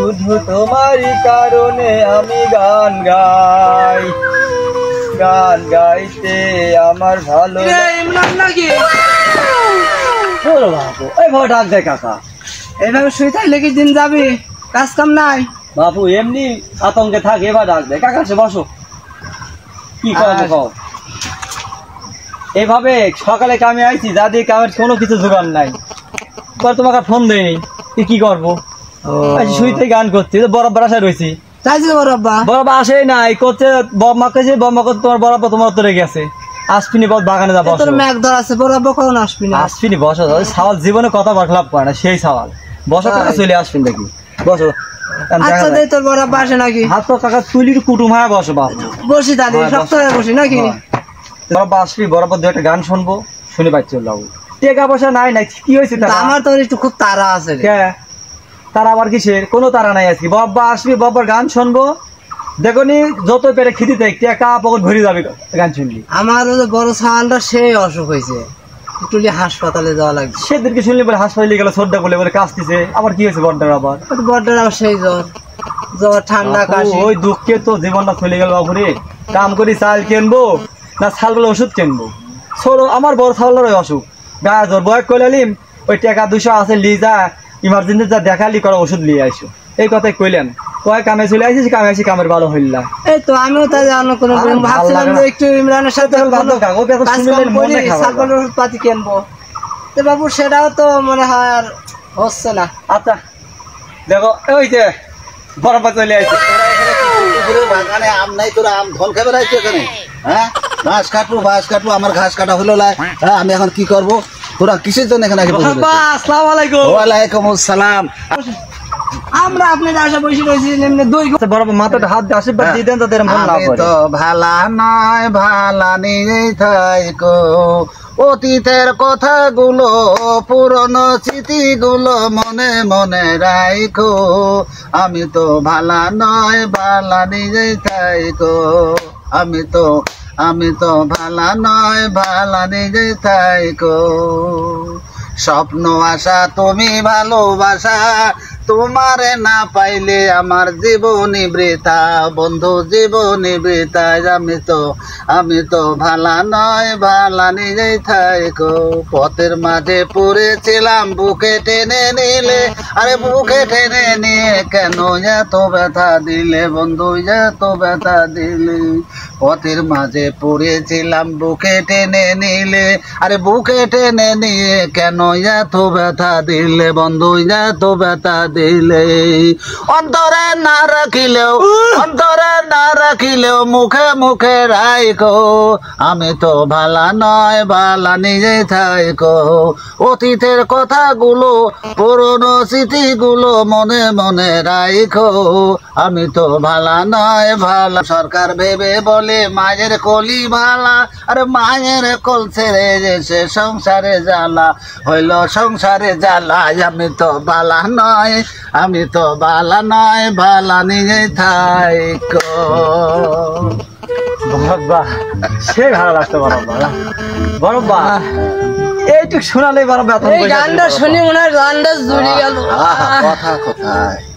শুধু তোমারই কারণে আমি গান গাই, গান গাইতে আমার ভালো নাকি বাপু। এই ভাবে ডাক দেয় কাকা, এইভাবে শুয়ে থাকলে কি দিন যাবি? কাজ কাম নাই বাপু, এমনি আতঙ্কে থাকে, এবার ডাক দেয় কাকা সে বসো। কি করবো কও? এইভাবে সকালে কামে আইছি, যা দিয়ে কামের কোনো কিছু জোগাড় নাই, তোমাকে ফোন দেয়নি, কি করবো? শুইতে গান করছি, বরাবর আশায় রয়েছি। বরাবর আসেই নাই, করছে বম্মা কেছে, বম্মা করতে তোমার বরাবর তোমার উত্তরে গেছে। আসপিনি বল বাগানে যাবো, মেঘ ধর আছে, বরাবর কখন আসবি না? আসপিনি বসো, সাওয়াল জীবনে কথা বার্তালাপ করে না, সেই সাওয়াল বসো কাকা, চলে আসবেন দেখি বসো। আচ্ছা দেই, তোর বরাবর আসে নাকি? হাত তো কাকা তুলির কুটুম হয়ে বসো বাপ, বসি তাহলে, শক্ত হয়ে বসি নাকি? বরাবর আসবি, বরাবর দু একটা গান শুনবো, শুনে পাচ্ছি যাবো। টাকা পয়সা নাই নাই, কি হয়েছে? আমার তো একটু খুব তাড়া আছে। তারা আবার কিসের? কোনো তারা নাই আজকে। বাবা আসবি, বাবার গান শুনবো, দেখো নি যত পেরে খিদি দেখ টাকা পকেট ভরে যাবে গান শুনলি। আমার বড় সালটা সেই অসুখ হয়েছে, একটু হাসপাতালে যাওয়া লাগবে। সেদিনকে শুনলি বলে হাসপাতালে গেল, সর্দা বলে বলে কাশতেছে, আবার কি হয়েছে বড়টার? আবার বড়টার আবার সেই জ্বর, জ্বর ঠান্ডা কাশি। ওই দুঃখে তো জীবনটা চলে গেল বাবুরে। কাম করি চাল কিনবো না ছাল বলে ওষুধ কিনবো? ছোট আমার বড় ছাগলের ওই অসুখ, গা জ্বর বয়স করে নিম, ওই টাকা 200 আছে লি যা ইমার্জেন্সি যা দেখালি করে ওষুধ নিয়ে আসো, এই কথাই কইলেন। কয় কামে চলে আসিস, কামে আসি কামের ভালো হইলা। এই তো আমিও তাই জানো কোনো ভাবছিলাম যে একটু ইমরানের সাথে ছাগলের ওষুধ পাতি কিনবো, তো বাবু সেটাও তো মনে হয় আর হচ্ছে না। আচ্ছা দেখো, ওই যে বরাবর চলে আসছে বাগানে আম নাই, তোরা আম ধল খাবে রাখছো এখানে? হ্যাঁ, ঘাস কাটবো আমার ঘাস কাটা হলো। হ্যাঁ, আমি এখন কি করবো? তোরা কিসের জন্য এখানে? আসসালামু আলাইকুম। ওয়ালাইকুম আসসালাম। আমরা আপনার আশা বসে রয়েছি, দই বরাবর মাথাটা হাত দিয়ে আশীর্বাদ দিয়ে দেন, তাদের মন না করে। তো ভালা নয়, ভালা নিয়ে থাইকো, অতীতের কথাগুলো, পুরনো স্মৃতিগুলো মনে মনে রাখো। আমি তো ভালা নয়, ভালা নিয়ে থাইকো, আমি তো ভালা নয়, ভালা নিয়ে থাইকো। স্বপ্ন আশা তুমি ভালোবাসা, তোমারে না পাইলে আমার জীবনী বৃথা, বন্ধু জীবনী বৃথা। আমি তো ভালা নয়, ভালা নিয়ে থাইকো। পথের মাঝে পড়েছিলাম, বুকে টেনে নিলে, আরে বুকে টেনে নিয়ে কেন এত ব্যথা দিলে বন্ধু, এত ব্যথা দিলে? পথের মাঝে পড়েছিলাম, বুকে টেনে নিলে, আরে বুকে টেনে নিয়ে কেন এত ব্যথা দিলে বন্ধু, এত ব্যথা দিলে? অন্তরে না রাখিলেও মুখে মুখে রাখো। আমি তো ভালা নয়, ভালা নিয়ে থাইকো। অতীতের কথাগুলো, পুরনো স্মৃতিগুলো মনে মনে রাখো। আমি তো ভালা নয়, ভালা। সরকার ভেবে বলে মায়ের কলি ভালা, আরে মায়ের কোল ছেড়ে এসে সংসারে জ্বালা হইল, সংসারে জ্বালা। আমি তো ভালা নয়, ভালা নিয়ে থাইকো। সে ভালো লাগতো বরব্বা, এইটুক শোনালে বরব্বা। গানটা শুনি মনে হয় গানটা জুড়ে গেল। কথা কোথায়?